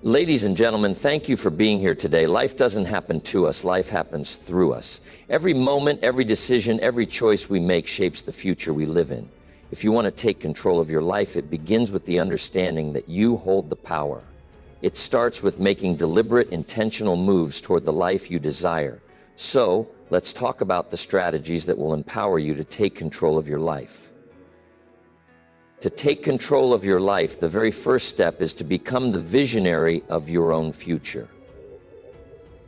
Ladies and gentlemen, thank you for being here today. Life doesn't happen to us, life happens through us. Every moment, every decision, every choice we make shapes the future we live in. If you want to take control of your life, it begins with the understanding that you hold the power. It starts with making deliberate, intentional moves toward the life you desire. So, let's talk about the strategies that will empower you to take control of your life. To take control of your life, the very first step is to become the visionary of your own future.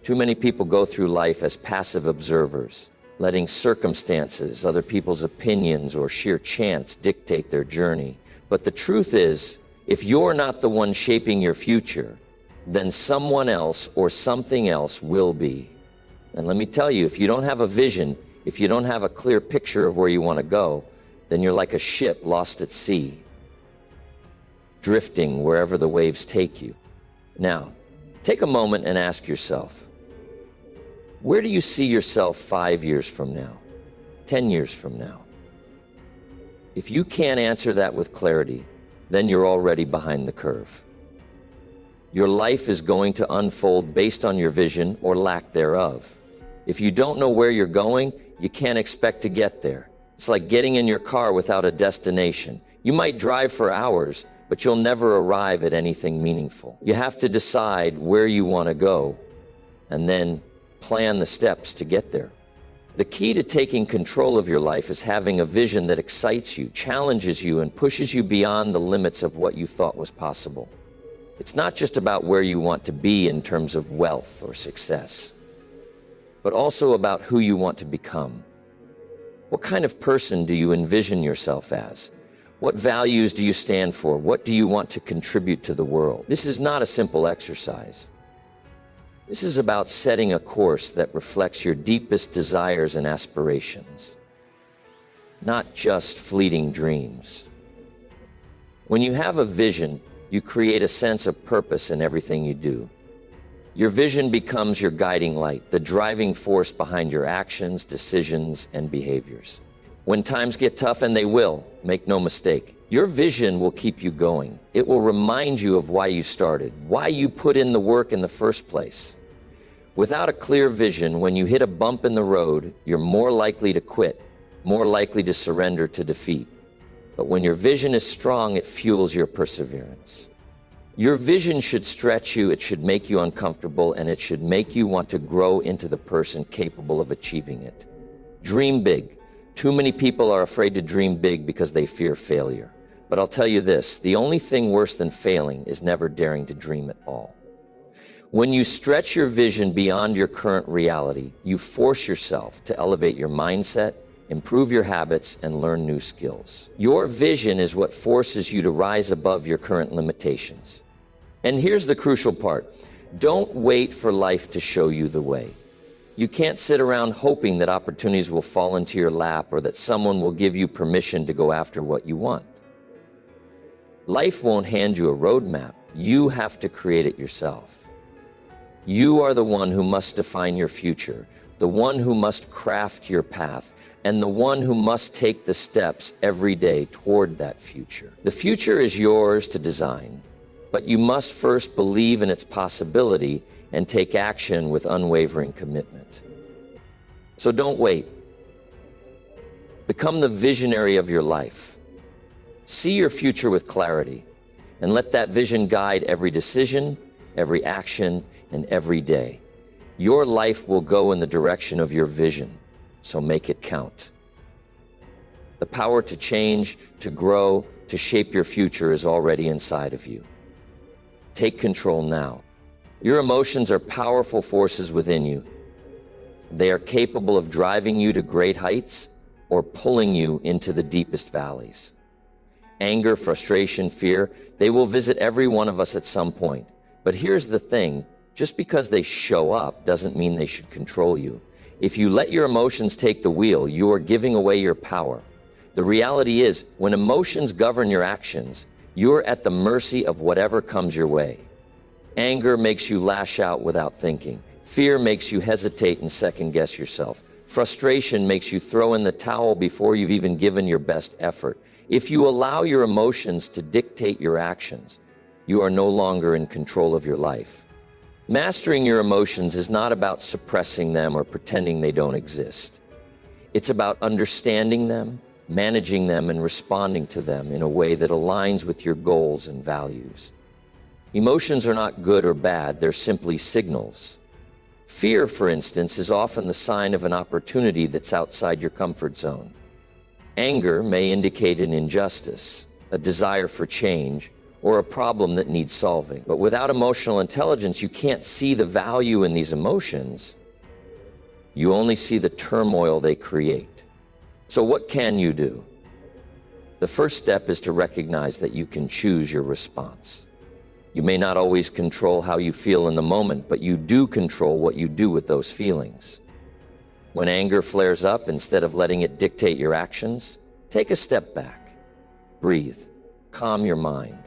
Too many people go through life as passive observers, letting circumstances, other people's opinions, or sheer chance dictate their journey. But the truth is, if you're not the one shaping your future, then someone else or something else will be. And let me tell you, if you don't have a vision, if you don't have a clear picture of where you want to go, then you're like a ship lost at sea, drifting wherever the waves take you. Now, take a moment and ask yourself, where do you see yourself 5 years from now, 10 years from now? If you can't answer that with clarity, then you're already behind the curve. Your life is going to unfold based on your vision or lack thereof. If you don't know where you're going, you can't expect to get there. It's like getting in your car without a destination. You might drive for hours, but you'll never arrive at anything meaningful. You have to decide where you want to go and then plan the steps to get there. The key to taking control of your life is having a vision that excites you, challenges you, and pushes you beyond the limits of what you thought was possible. It's not just about where you want to be in terms of wealth or success, but also about who you want to become. What kind of person do you envision yourself as? What values do you stand for? What do you want to contribute to the world? This is not a simple exercise. This is about setting a course that reflects your deepest desires and aspirations, not just fleeting dreams. When you have a vision, you create a sense of purpose in everything you do. Your vision becomes your guiding light, the driving force behind your actions, decisions, and behaviors. When times get tough, and they will, make no mistake, your vision will keep you going. It will remind you of why you started, why you put in the work in the first place. Without a clear vision, when you hit a bump in the road, you're more likely to quit, more likely to surrender to defeat. But when your vision is strong, it fuels your perseverance. Your vision should stretch you, it should make you uncomfortable, and it should make you want to grow into the person capable of achieving it. Dream big. Too many people are afraid to dream big because they fear failure. But I'll tell you this, the only thing worse than failing is never daring to dream at all. When you stretch your vision beyond your current reality, you force yourself to elevate your mindset, improve your habits, and learn new skills. Your vision is what forces you to rise above your current limitations. And here's the crucial part. Don't wait for life to show you the way. You can't sit around hoping that opportunities will fall into your lap or that someone will give you permission to go after what you want. Life won't hand you a roadmap. You have to create it yourself. You are the one who must define your future, the one who must craft your path, and the one who must take the steps every day toward that future. The future is yours to design, but you must first believe in its possibility and take action with unwavering commitment. So don't wait. Become the visionary of your life. See your future with clarity, and let that vision guide every decision, every action, and every day. Your life will go in the direction of your vision, so make it count. The power to change, to grow, to shape your future is already inside of you. Take control now. Your emotions are powerful forces within you. They are capable of driving you to great heights or pulling you into the deepest valleys. Anger, frustration, fear, they will visit every one of us at some point. But here's the thing, just because they show up doesn't mean they should control you. If you let your emotions take the wheel, you are giving away your power. The reality is, when emotions govern your actions, you're at the mercy of whatever comes your way. Anger makes you lash out without thinking. Fear makes you hesitate and second-guess yourself. Frustration makes you throw in the towel before you've even given your best effort. If you allow your emotions to dictate your actions, you are no longer in control of your life. Mastering your emotions is not about suppressing them or pretending they don't exist. It's about understanding them, managing them, and responding to them in a way that aligns with your goals and values. Emotions are not good or bad, they're simply signals. Fear, for instance, is often the sign of an opportunity that's outside your comfort zone. Anger may indicate an injustice, a desire for change, or a problem that needs solving. But without emotional intelligence, you can't see the value in these emotions. You only see the turmoil they create. So what can you do? The first step is to recognize that you can choose your response. You may not always control how you feel in the moment, but you do control what you do with those feelings. When anger flares up, instead of letting it dictate your actions, take a step back. Breathe. Calm your mind.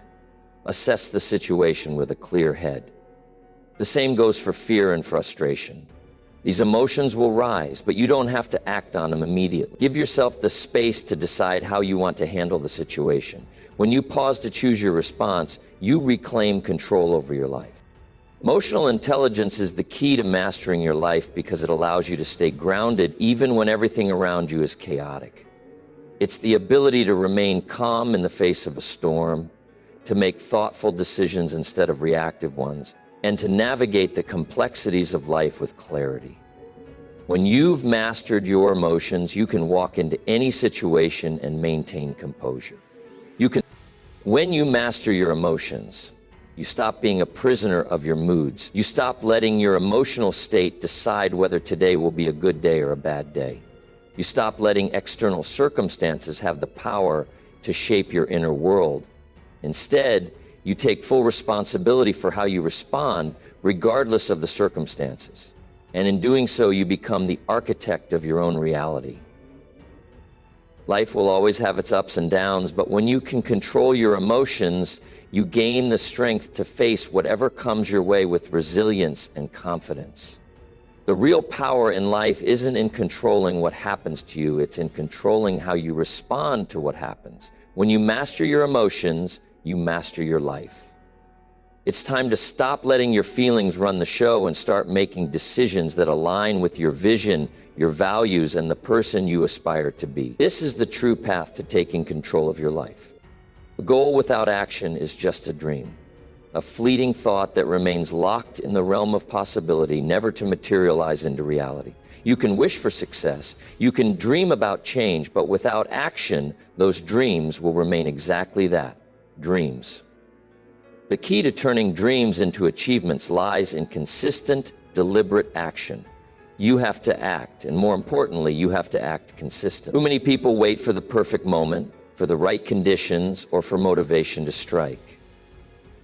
Assess the situation with a clear head. The same goes for fear and frustration. These emotions will rise, but you don't have to act on them immediately. Give yourself the space to decide how you want to handle the situation. When you pause to choose your response, you reclaim control over your life. Emotional intelligence is the key to mastering your life because it allows you to stay grounded even when everything around you is chaotic. It's the ability to remain calm in the face of a storm, to make thoughtful decisions instead of reactive ones, and to navigate the complexities of life with clarity. When you've mastered your emotions, you can walk into any situation and maintain composure. When you master your emotions, you stop being a prisoner of your moods. You stop letting your emotional state decide whether today will be a good day or a bad day. You stop letting external circumstances have the power to shape your inner world. Instead, you take full responsibility for how you respond, regardless of the circumstances. And in doing so, you become the architect of your own reality. Life will always have its ups and downs, but when you can control your emotions, you gain the strength to face whatever comes your way with resilience and confidence. The real power in life isn't in controlling what happens to you, it's in controlling how you respond to what happens. When you master your emotions, you master your life. It's time to stop letting your feelings run the show and start making decisions that align with your vision, your values, and the person you aspire to be. This is the true path to taking control of your life. A goal without action is just a dream, a fleeting thought that remains locked in the realm of possibility, never to materialize into reality. You can wish for success, you can dream about change, but without action, those dreams will remain exactly that. Dreams. The key to turning dreams into achievements lies in consistent, deliberate action. You have to act, and more importantly, you have to act consistently. Too many people wait for the perfect moment, for the right conditions, or for motivation to strike.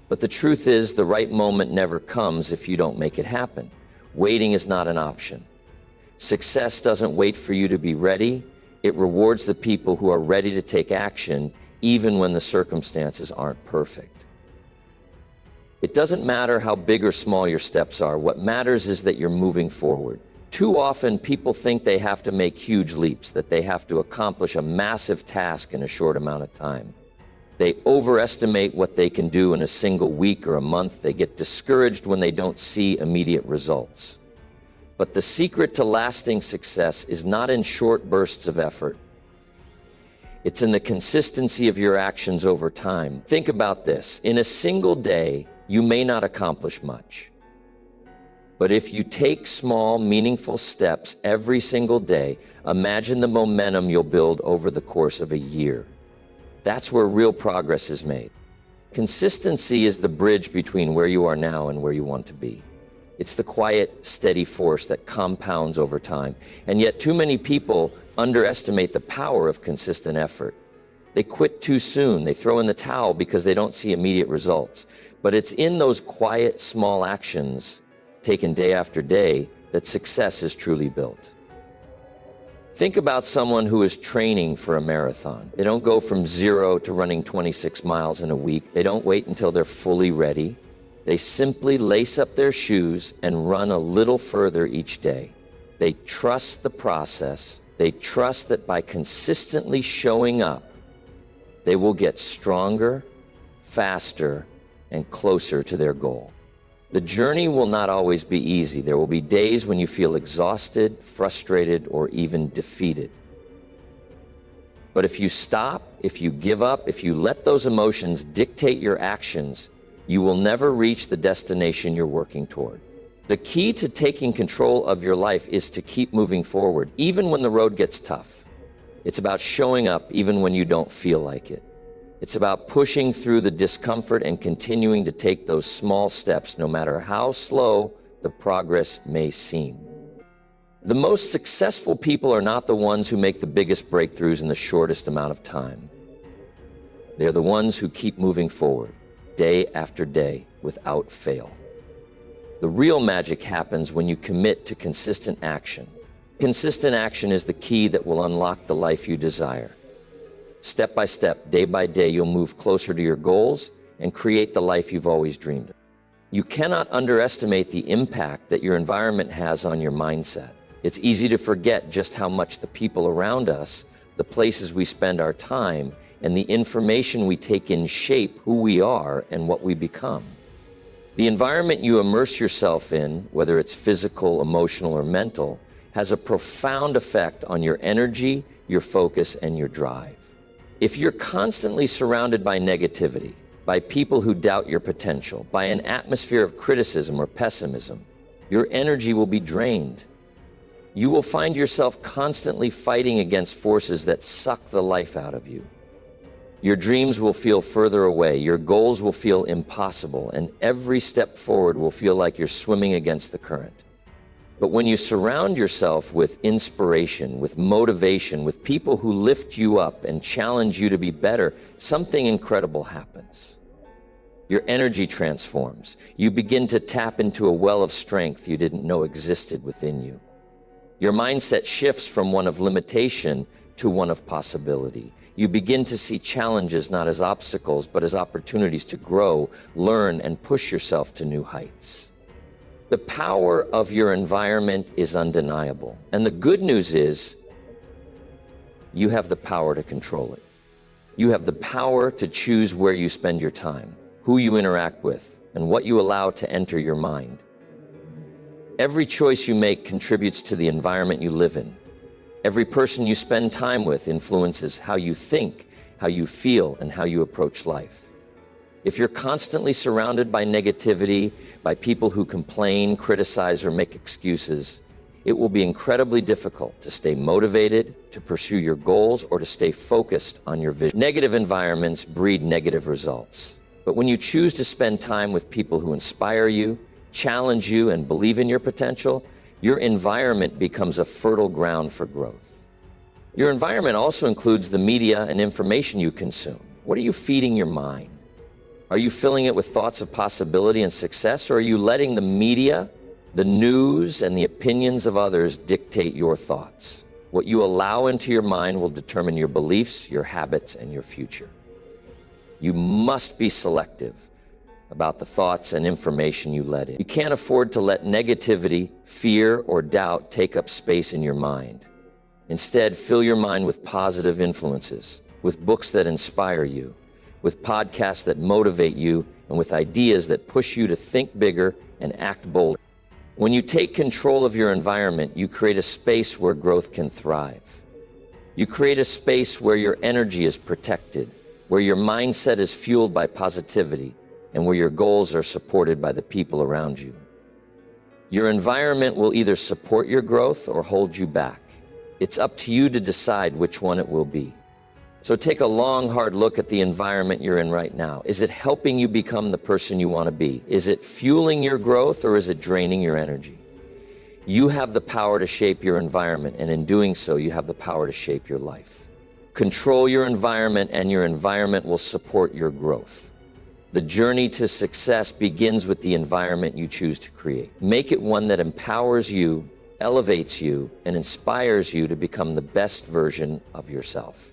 But the truth is, the right moment never comes if you don't make it happen. Waiting is not an option. Success doesn't wait for you to be ready. It rewards the people who are ready to take action, even when the circumstances aren't perfect. It doesn't matter how big or small your steps are. What matters is that you're moving forward. Too often, people think they have to make huge leaps, that they have to accomplish a massive task in a short amount of time. They overestimate what they can do in a single week or a month. They get discouraged when they don't see immediate results. But the secret to lasting success is not in short bursts of effort. It's in the consistency of your actions over time. Think about this. In a single day, you may not accomplish much. But if you take small, meaningful steps every single day, imagine the momentum you'll build over the course of a year. That's where real progress is made. Consistency is the bridge between where you are now and where you want to be. It's the quiet, steady force that compounds over time. And yet too many people underestimate the power of consistent effort. They quit too soon. They throw in the towel because they don't see immediate results. But it's in those quiet, small actions taken day after day that success is truly built. Think about someone who is training for a marathon. They don't go from 0 to running 26 miles in a week. They don't wait until they're fully ready. They simply lace up their shoes and run a little further each day. They trust the process. They trust that by consistently showing up, they will get stronger, faster, and closer to their goal. The journey will not always be easy. There will be days when you feel exhausted, frustrated, or even defeated. But if you stop, if you give up, if you let those emotions dictate your actions, you will never reach the destination you're working toward. The key to taking control of your life is to keep moving forward, even when the road gets tough. It's about showing up even when you don't feel like it. It's about pushing through the discomfort and continuing to take those small steps, no matter how slow the progress may seem. The most successful people are not the ones who make the biggest breakthroughs in the shortest amount of time. They're the ones who keep moving forward, day after day, without fail. The real magic happens when you commit to consistent action. Consistent action is the key that will unlock the life you desire. Step by step, day by day, you'll move closer to your goals and create the life you've always dreamed of. You cannot underestimate the impact that your environment has on your mindset. It's easy to forget just how much the people around us, the places we spend our time, and the information we take in shape who we are and what we become. The environment you immerse yourself in, whether it's physical, emotional, or mental, has a profound effect on your energy, your focus, and your drive. If you're constantly surrounded by negativity, by people who doubt your potential, by an atmosphere of criticism or pessimism, your energy will be drained. You will find yourself constantly fighting against forces that suck the life out of you. Your dreams will feel further away, your goals will feel impossible, and every step forward will feel like you're swimming against the current. But when you surround yourself with inspiration, with motivation, with people who lift you up and challenge you to be better, something incredible happens. Your energy transforms. You begin to tap into a well of strength you didn't know existed within you. Your mindset shifts from one of limitation to one of possibility. You begin to see challenges not as obstacles, but as opportunities to grow, learn, and push yourself to new heights. The power of your environment is undeniable. And the good news is, you have the power to control it. You have the power to choose where you spend your time, who you interact with, and what you allow to enter your mind. Every choice you make contributes to the environment you live in. Every person you spend time with influences how you think, how you feel, and how you approach life. If you're constantly surrounded by negativity, by people who complain, criticize, or make excuses, it will be incredibly difficult to stay motivated, to pursue your goals, or to stay focused on your vision. Negative environments breed negative results. But when you choose to spend time with people who inspire you, challenge you, and believe in your potential, your environment becomes a fertile ground for growth. Your environment also includes the media and information you consume. What are you feeding your mind? Are you filling it with thoughts of possibility and success, or are you letting the media, the news, and the opinions of others dictate your thoughts? What you allow into your mind will determine your beliefs, your habits, and your future. You must be selective about the thoughts and information you let in. You can't afford to let negativity, fear, or doubt take up space in your mind. Instead, fill your mind with positive influences, with books that inspire you, with podcasts that motivate you, and with ideas that push you to think bigger and act bolder. When you take control of your environment, you create a space where growth can thrive. You create a space where your energy is protected, where your mindset is fueled by positivity, and where your goals are supported by the people around you. Your environment will either support your growth or hold you back. It's up to you to decide which one it will be. So take a long, hard look at the environment you're in right now. Is it helping you become the person you want to be? Is it fueling your growth, or is it draining your energy? You have the power to shape your environment, and in doing so, you have the power to shape your life. Control your environment, and your environment will support your growth. The journey to success begins with the environment you choose to create. Make it one that empowers you, elevates you, and inspires you to become the best version of yourself.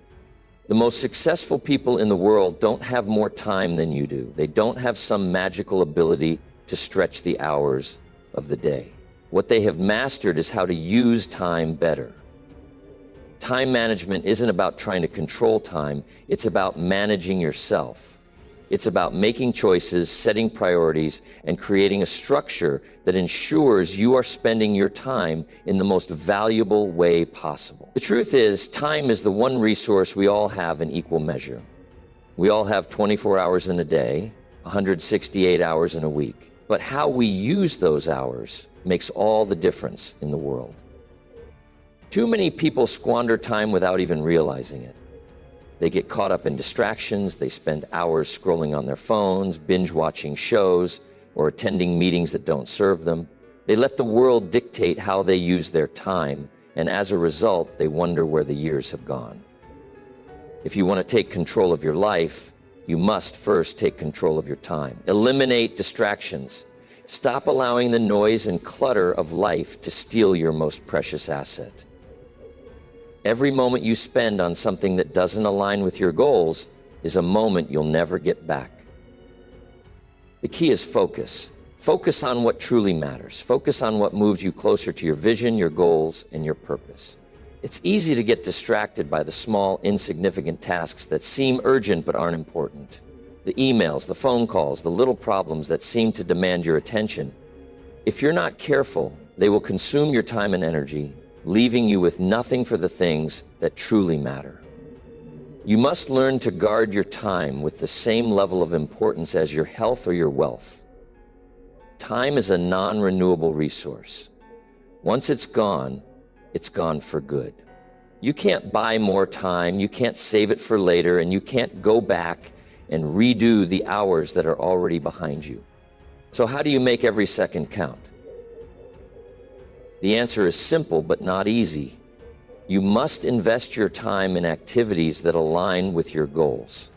The most successful people in the world don't have more time than you do. They don't have some magical ability to stretch the hours of the day. What they have mastered is how to use time better. Time management isn't about trying to control time, it's about managing yourself. It's about making choices, setting priorities, and creating a structure that ensures you are spending your time in the most valuable way possible. The truth is, time is the one resource we all have in equal measure. We all have 24 hours in a day, 168 hours in a week. But how we use those hours makes all the difference in the world. Too many people squander time without even realizing it. They get caught up in distractions, they spend hours scrolling on their phones, binge watching shows, or attending meetings that don't serve them. They let the world dictate how they use their time, and as a result, they wonder where the years have gone. If you want to take control of your life, you must first take control of your time. Eliminate distractions. Stop allowing the noise and clutter of life to steal your most precious asset. Every moment you spend on something that doesn't align with your goals is a moment you'll never get back. The key is focus. Focus on what truly matters. Focus on what moves you closer to your vision, your goals, and your purpose. It's easy to get distracted by the small, insignificant tasks that seem urgent but aren't important. The emails, the phone calls, the little problems that seem to demand your attention. If you're not careful, they will consume your time and energy, leaving you with nothing for the things that truly matter. You must learn to guard your time with the same level of importance as your health or your wealth. Time is a non-renewable resource. Once it's gone for good. You can't buy more time, you can't save it for later, and you can't go back and redo the hours that are already behind you. So how do you make every second count? The answer is simple but not easy. You must invest your time in activities that align with your goals.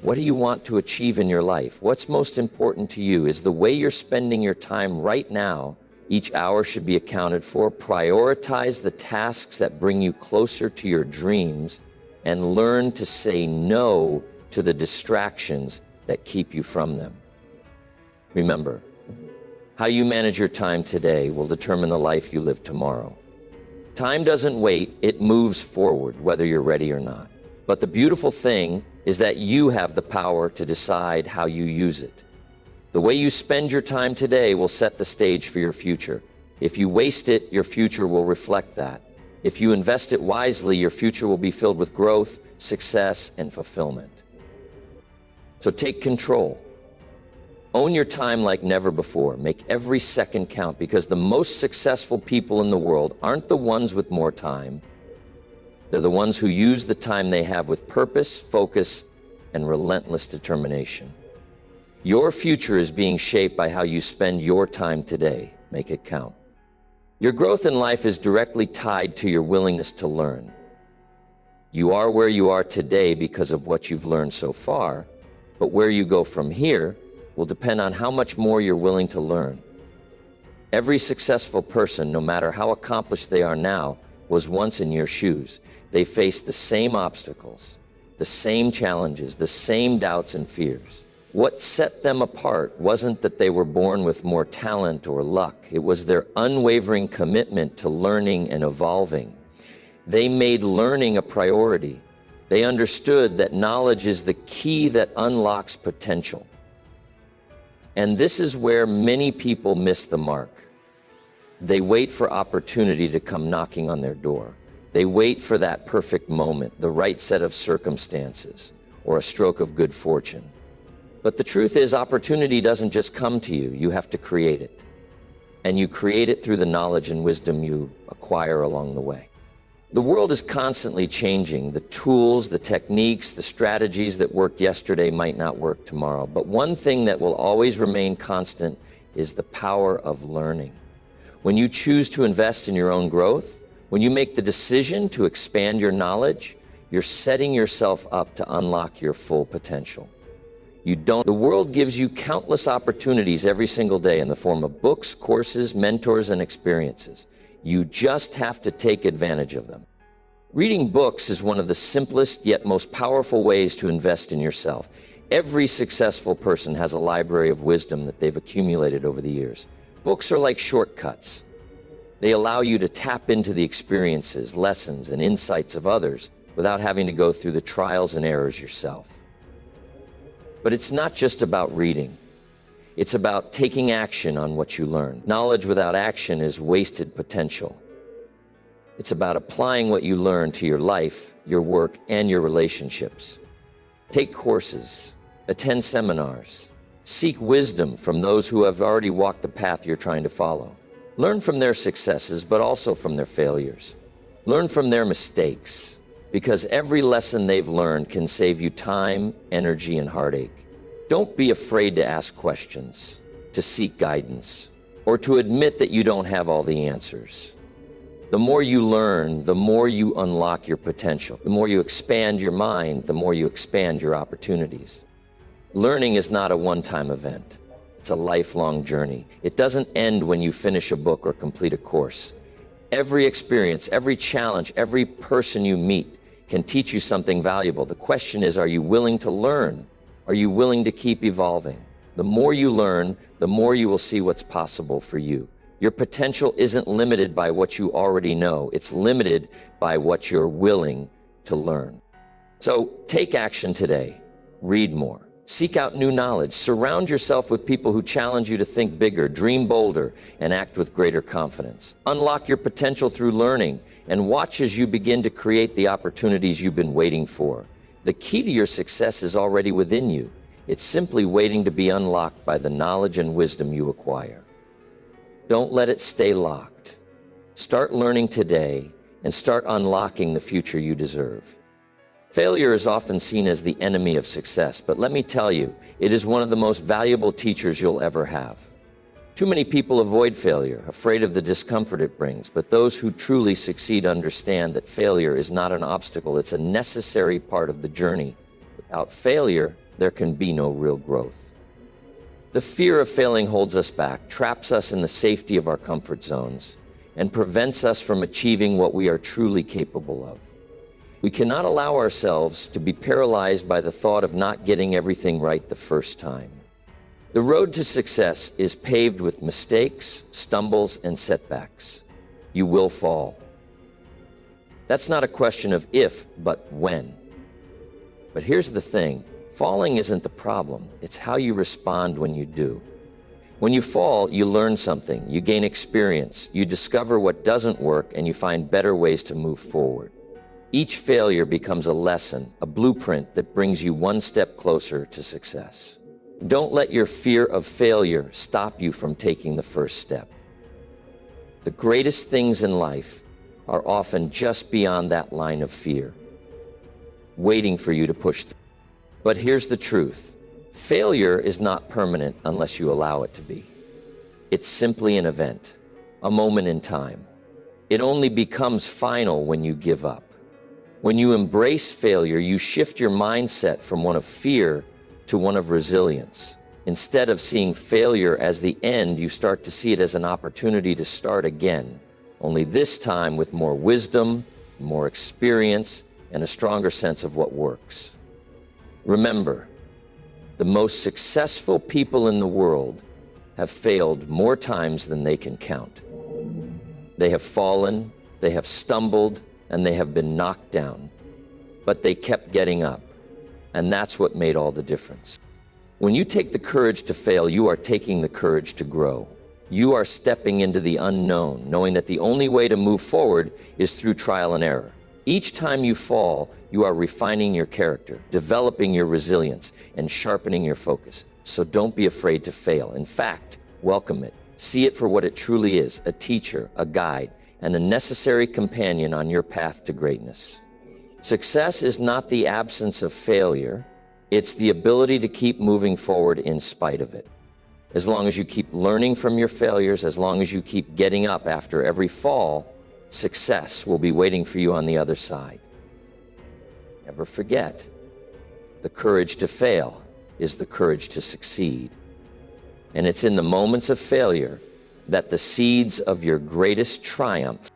What do you want to achieve in your life? What's most important to you? Is the way you're spending your time right now? Each hour should be accounted for. Prioritize the tasks that bring you closer to your dreams and learn to say no to the distractions that keep you from them. Remember, how you manage your time today will determine the life you live tomorrow. Time doesn't wait, it moves forward, whether you're ready or not. But the beautiful thing is that you have the power to decide how you use it. The way you spend your time today will set the stage for your future. If you waste it, your future will reflect that. If you invest it wisely, your future will be filled with growth, success, and fulfillment. So take control. Own your time like never before. Make every second count, because the most successful people in the world aren't the ones with more time. They're the ones who use the time they have with purpose, focus, and relentless determination. Your future is being shaped by how you spend your time today. Make it count. Your growth in life is directly tied to your willingness to learn. You are where you are today because of what you've learned so far, but where you go from here will depend on how much more you're willing to learn. Every successful person, no matter how accomplished they are now, was once in your shoes. They faced the same obstacles, the same challenges, the same doubts and fears. What set them apart wasn't that they were born with more talent or luck. It was their unwavering commitment to learning and evolving. They made learning a priority. They understood that knowledge is the key that unlocks potential. And this is where many people miss the mark. They wait for opportunity to come knocking on their door. They wait for that perfect moment, the right set of circumstances, or a stroke of good fortune. But the truth is, opportunity doesn't just come to you. You have to create it. And you create it through the knowledge and wisdom you acquire along the way. The world is constantly changing. The tools, the techniques, the strategies that worked yesterday might not work tomorrow. But one thing that will always remain constant is the power of learning. When you choose to invest in your own growth, when you make the decision to expand your knowledge, you're setting yourself up to unlock your full potential. The world gives you countless opportunities every single day in the form of books, courses, mentors, and experiences. You just have to take advantage of them. Reading books is one of the simplest yet most powerful ways to invest in yourself. Every successful person has a library of wisdom that they've accumulated over the years. Books are like shortcuts. They allow you to tap into the experiences, lessons, and insights of others without having to go through the trials and errors yourself. But it's not just about reading. It's about taking action on what you learn. Knowledge without action is wasted potential. It's about applying what you learn to your life, your work, and your relationships. Take courses, attend seminars, seek wisdom from those who have already walked the path you're trying to follow. Learn from their successes, but also from their failures. Learn from their mistakes, because every lesson they've learned can save you time, energy, and heartache. Don't be afraid to ask questions, to seek guidance, or to admit that you don't have all the answers. The more you learn, the more you unlock your potential. The more you expand your mind, the more you expand your opportunities. Learning is not a one-time event. It's a lifelong journey. It doesn't end when you finish a book or complete a course. Every experience, every challenge, every person you meet can teach you something valuable. The question is, are you willing to learn? Are you willing to keep evolving? The more you learn, the more you will see what's possible for you. Your potential isn't limited by what you already know. It's limited by what you're willing to learn. So take action today. Read more. Seek out new knowledge. Surround yourself with people who challenge you to think bigger, dream bolder, and act with greater confidence. Unlock your potential through learning and watch as you begin to create the opportunities you've been waiting for. The key to your success is already within you. It's simply waiting to be unlocked by the knowledge and wisdom you acquire. Don't let it stay locked. Start learning today and start unlocking the future you deserve. Failure is often seen as the enemy of success, but let me tell you, it is one of the most valuable teachers you'll ever have. Too many people avoid failure, afraid of the discomfort it brings, but those who truly succeed understand that failure is not an obstacle, it's a necessary part of the journey. Without failure, there can be no real growth. The fear of failing holds us back, traps us in the safety of our comfort zones, and prevents us from achieving what we are truly capable of. We cannot allow ourselves to be paralyzed by the thought of not getting everything right the first time. The road to success is paved with mistakes, stumbles, and setbacks. You will fall. That's not a question of if, but when. But here's the thing. Falling isn't the problem, it's how you respond when you do. When you fall, you learn something, you gain experience, you discover what doesn't work, and you find better ways to move forward. Each failure becomes a lesson, a blueprint that brings you one step closer to success. Don't let your fear of failure stop you from taking the first step. The greatest things in life are often just beyond that line of fear, waiting for you to push through. But here's the truth. Failure is not permanent unless you allow it to be. It's simply an event, a moment in time. It only becomes final when you give up. When you embrace failure, you shift your mindset from one of fear to one of resilience. Instead of seeing failure as the end, you start to see it as an opportunity to start again, only this time with more wisdom, more experience, and a stronger sense of what works. Remember, the most successful people in the world have failed more times than they can count. They have fallen, they have stumbled, and they have been knocked down. But they kept getting up, and that's what made all the difference. When you take the courage to fail, you are taking the courage to grow. You are stepping into the unknown, knowing that the only way to move forward is through trial and error. Each time you fall, you are refining your character, developing your resilience, and sharpening your focus. So don't be afraid to fail. In fact, welcome it. See it for what it truly is, a teacher, a guide, and a necessary companion on your path to greatness. Success is not the absence of failure, it's the ability to keep moving forward in spite of it. As long as you keep learning from your failures, as long as you keep getting up after every fall, success will be waiting for you on the other side. Never forget, the courage to fail is the courage to succeed. And it's in the moments of failure that the seeds of your greatest triumph.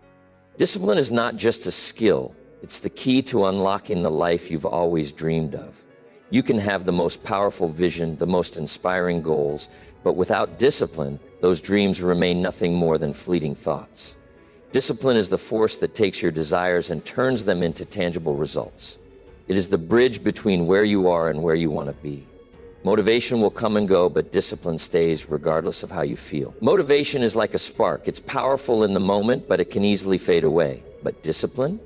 Discipline is not just a skill, it's the key to unlocking the life you've always dreamed of. You can have the most powerful vision, the most inspiring goals, but without discipline, those dreams remain nothing more than fleeting thoughts. Discipline is the force that takes your desires and turns them into tangible results. It is the bridge between where you are and where you want to be. Motivation will come and go, but discipline stays regardless of how you feel. Motivation is like a spark. It's powerful in the moment, but it can easily fade away. But discipline?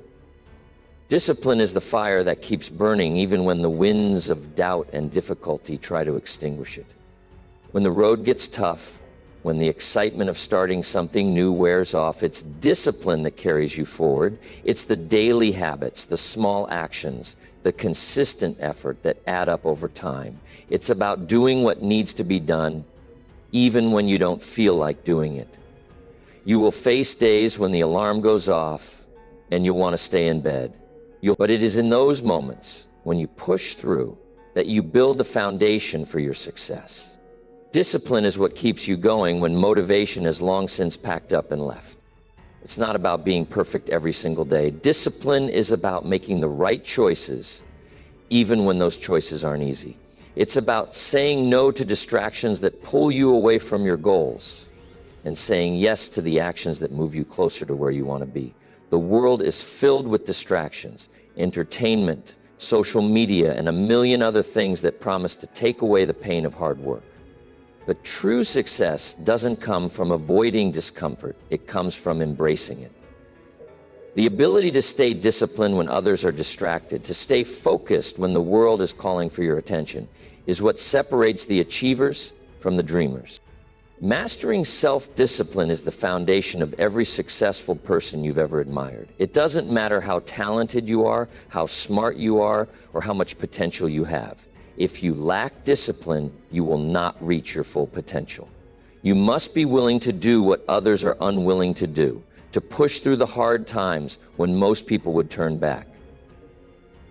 Discipline is the fire that keeps burning even when the winds of doubt and difficulty try to extinguish it. When the road gets tough, when the excitement of starting something new wears off, it's discipline that carries you forward. It's the daily habits, the small actions, the consistent effort that add up over time. It's about doing what needs to be done, even when you don't feel like doing it. You will face days when the alarm goes off and you'll want to stay in bed. But it is in those moments, when you push through, that you build the foundation for your success. Discipline is what keeps you going when motivation has long since packed up and left. It's not about being perfect every single day. Discipline is about making the right choices, even when those choices aren't easy. It's about saying no to distractions that pull you away from your goals and saying yes to the actions that move you closer to where you want to be. The world is filled with distractions, entertainment, social media, and a million other things that promise to take away the pain of hard work. But true success doesn't come from avoiding discomfort. It comes from embracing it. The ability to stay disciplined when others are distracted, to stay focused when the world is calling for your attention, is what separates the achievers from the dreamers. Mastering self-discipline is the foundation of every successful person you've ever admired. It doesn't matter how talented you are, how smart you are, or how much potential you have. If you lack discipline, you will not reach your full potential. You must be willing to do what others are unwilling to do, to push through the hard times when most people would turn back.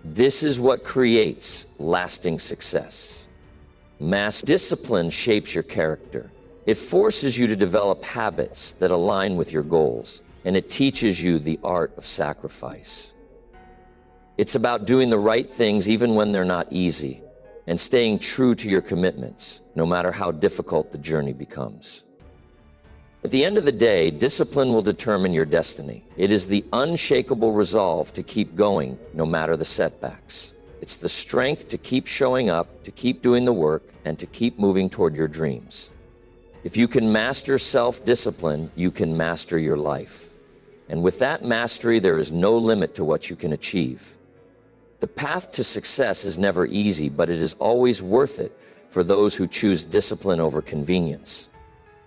This is what creates lasting success. Discipline shapes your character. It forces you to develop habits that align with your goals, and it teaches you the art of sacrifice. It's about doing the right things even when they're not easy, and staying true to your commitments, no matter how difficult the journey becomes. At the end of the day, discipline will determine your destiny. It is the unshakable resolve to keep going, no matter the setbacks. It's the strength to keep showing up, to keep doing the work, and to keep moving toward your dreams. If you can master self-discipline, you can master your life. And with that mastery, there is no limit to what you can achieve. The path to success is never easy, but it is always worth it for those who choose discipline over convenience.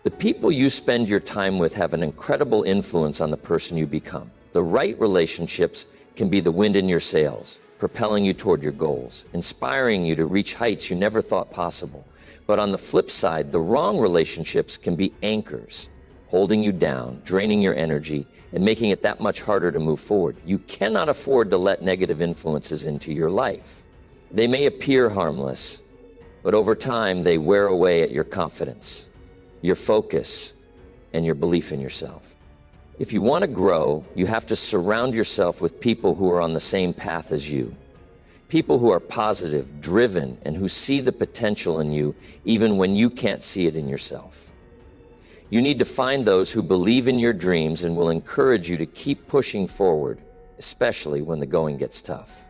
The people you spend your time with have an incredible influence on the person you become. The right relationships can be the wind in your sails, propelling you toward your goals, inspiring you to reach heights you never thought possible. But on the flip side, the wrong relationships can be anchors, holding you down, draining your energy, and making it that much harder to move forward. You cannot afford to let negative influences into your life. They may appear harmless, but over time they wear away at your confidence, your focus, and your belief in yourself. If you want to grow, you have to surround yourself with people who are on the same path as you. People who are positive, driven, and who see the potential in you even when you can't see it in yourself. You need to find those who believe in your dreams and will encourage you to keep pushing forward, especially when the going gets tough.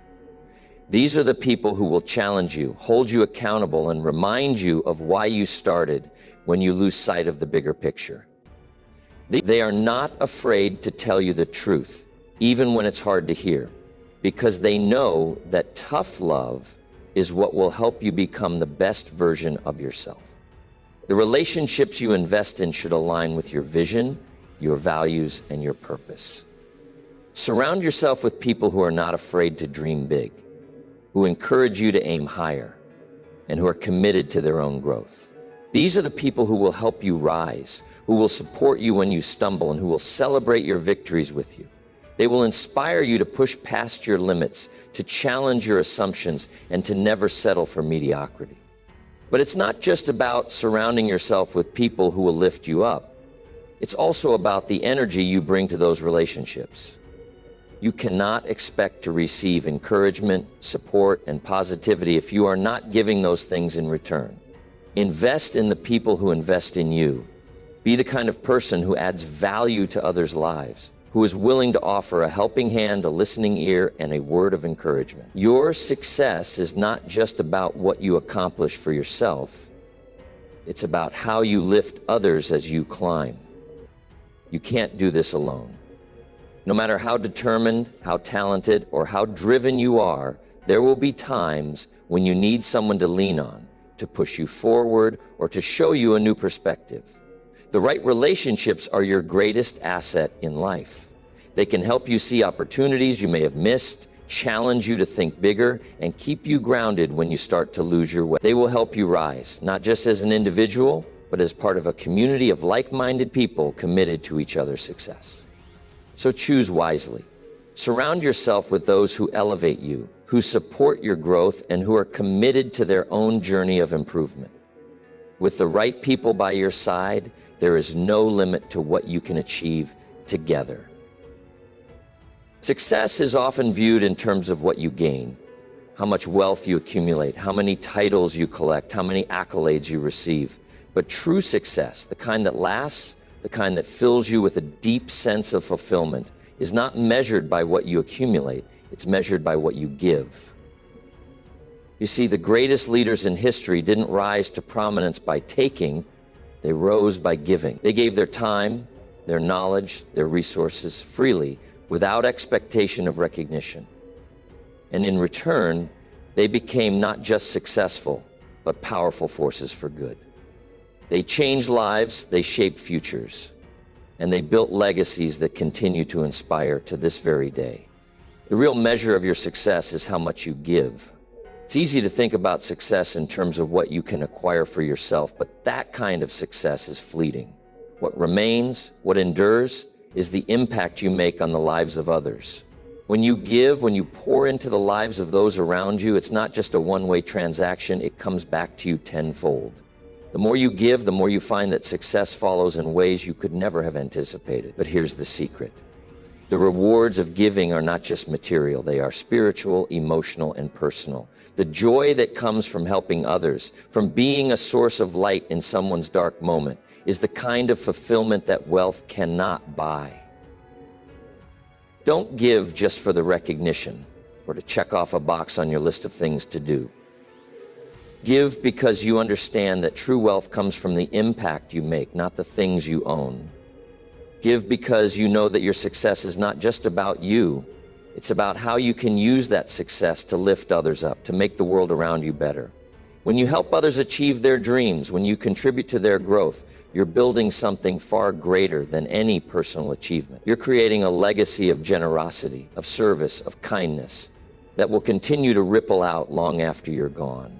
These are the people who will challenge you, hold you accountable, and remind you of why you started when you lose sight of the bigger picture. They are not afraid to tell you the truth, even when it's hard to hear, because they know that tough love is what will help you become the best version of yourself. The relationships you invest in should align with your vision, your values, and your purpose. Surround yourself with people who are not afraid to dream big, who encourage you to aim higher, and who are committed to their own growth. These are the people who will help you rise, who will support you when you stumble, and who will celebrate your victories with you. They will inspire you to push past your limits, to challenge your assumptions, and to never settle for mediocrity. But it's not just about surrounding yourself with people who will lift you up. It's also about the energy you bring to those relationships. You cannot expect to receive encouragement, support, and positivity if you are not giving those things in return. Invest in the people who invest in you. Be the kind of person who adds value to others' lives. who is willing to offer a helping hand, a listening ear, and a word of encouragement. Your success is not just about what you accomplish for yourself. It's about how you lift others as you climb. You can't do this alone. No matter how determined, how talented, or how driven you are, there will be times when you need someone to lean on, to push you forward, or to show you a new perspective. The right relationships are your greatest asset in life. They can help you see opportunities you may have missed, challenge you to think bigger, and keep you grounded when you start to lose your way. They will help you rise, not just as an individual, but as part of a community of like-minded people committed to each other's success. So choose wisely. Surround yourself with those who elevate you, who support your growth, and who are committed to their own journey of improvement. With the right people by your side, there is no limit to what you can achieve together. Success is often viewed in terms of what you gain, how much wealth you accumulate, how many titles you collect, how many accolades you receive. But true success, the kind that lasts, the kind that fills you with a deep sense of fulfillment, is not measured by what you accumulate, it's measured by what you give. You see, the greatest leaders in history didn't rise to prominence by taking, they rose by giving. They gave their time, their knowledge, their resources freely, without expectation of recognition. And in return, they became not just successful, but powerful forces for good. They changed lives, they shaped futures, and they built legacies that continue to inspire to this very day. The real measure of your success is how much you give. It's easy to think about success in terms of what you can acquire for yourself, but that kind of success is fleeting. What remains, what endures, is the impact you make on the lives of others. When you give, when you pour into the lives of those around you, it's not just a one-way transaction, it comes back to you tenfold. The more you give, the more you find that success follows in ways you could never have anticipated. But here's the secret. The rewards of giving are not just material, they are spiritual, emotional, and personal. The joy that comes from helping others, from being a source of light in someone's dark moment, is the kind of fulfillment that wealth cannot buy. Don't give just for the recognition or to check off a box on your list of things to do. Give because you understand that true wealth comes from the impact you make, not the things you own. Give because you know that your success is not just about you. It's about how you can use that success to lift others up, to make the world around you better. When you help others achieve their dreams, when you contribute to their growth, you're building something far greater than any personal achievement. You're creating a legacy of generosity, of service, of kindness that will continue to ripple out long after you're gone.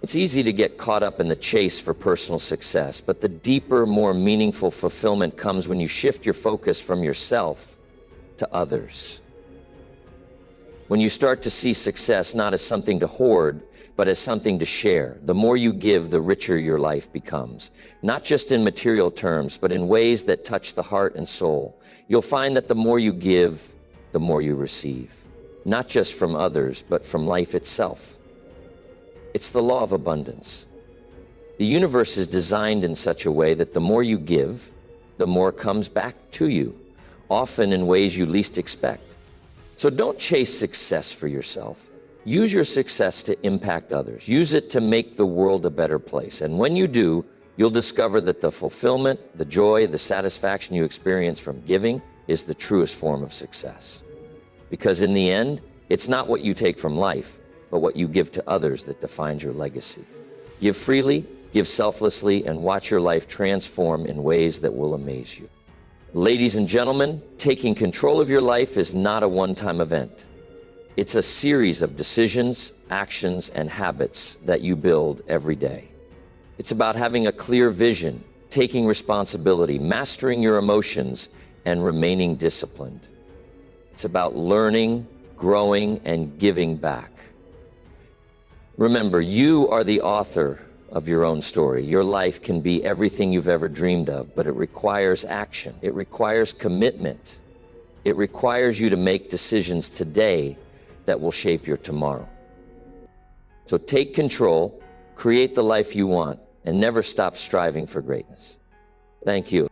It's easy to get caught up in the chase for personal success, but the deeper, more meaningful fulfillment comes when you shift your focus from yourself to others. When you start to see success not as something to hoard, but as something to share. The more you give, the richer your life becomes. Not just in material terms, but in ways that touch the heart and soul. You'll find that the more you give, the more you receive. Not just from others, but from life itself. It's the law of abundance. The universe is designed in such a way that the more you give, the more comes back to you, often in ways you least expect. So don't chase success for yourself. Use your success to impact others. Use it to make the world a better place. And when you do, you'll discover that the fulfillment, the joy, the satisfaction you experience from giving is the truest form of success. Because in the end, it's not what you take from life, but what you give to others that defines your legacy. Give freely, give selflessly, and watch your life transform in ways that will amaze you. Ladies and gentlemen, taking control of your life is not a one-time event. It's a series of decisions, actions, and habits that you build every day. It's about having a clear vision, taking responsibility, mastering your emotions, and remaining disciplined. It's about learning, growing, and giving back. Remember, you are the author of your own story. Your life can be everything you've ever dreamed of, but it requires action. It requires commitment. It requires you to make decisions today that will shape your tomorrow. So take control, create the life you want, and never stop striving for greatness. Thank you.